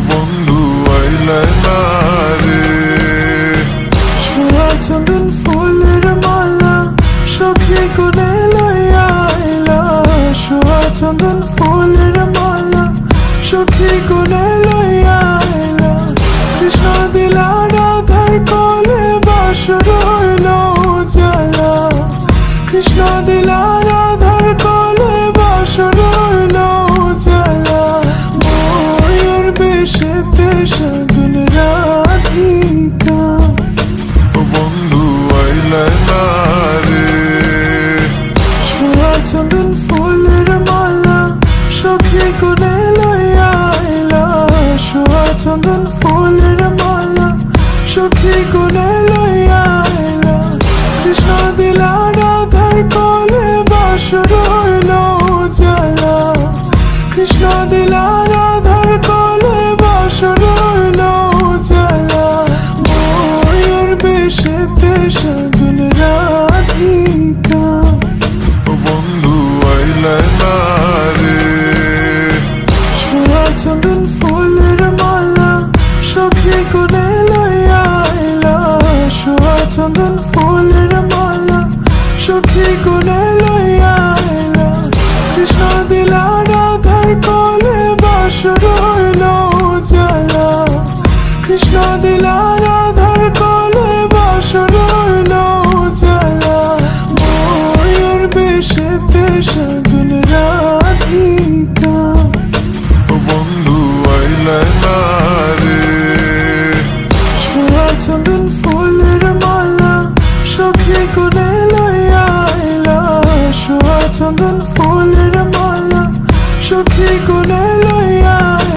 বন্ধু আইলা না রে। সোয়া চন্দন ফুলের মালা সখী কোনে লইয়া আইলা। সোয়া চন্দন ফুলের মালা সখী কোনে লইয়া আইলা। কৃষ্ণ দিলা রাধার কোলে বাসর হইল উজালা। কৃষ্ণ দিলা রাধার কোলে বাসর হইল উজালা। ময়ূর বেশেতে সাজন রাধিকা বন্ধু আইলা না রে। সোয়া চন্দন ফুলের মালা সখী কোনে লইয়া আইলা। সোয়া চন্দন ফুলের মালা সখী কোনে লইয়া আইলা। কৃষ্ণ দিলা রাধার কোলে বাসর হইল উজালা। কৃষ্ণ দিলা রাধার কোলে বাসর হইল উজালা। ময়ূর বেশেতে সাজন রাধিকা বন্ধু আইলা না রে। সোয়া চন্দন ফুলের মালা সখী কোনে লইয়া আইলা। সোয়া চন্দন ফুলের মালা সখী কোনে লইয়া আইলা। কৃষ্ণ দিলা রাধার কোলে বাসর হইল উজালা। কৃষ্ণ দিলা রাধার কোলে বাসর হইল উজালা। ময়ূর বেশেতে সাজন রাধিকা বন্ধু আইলা না রে। সোয়া চন্দন ফুলের মালা সখী কোনে লইয়া আইলা। সোয়া চন্দন ফুলের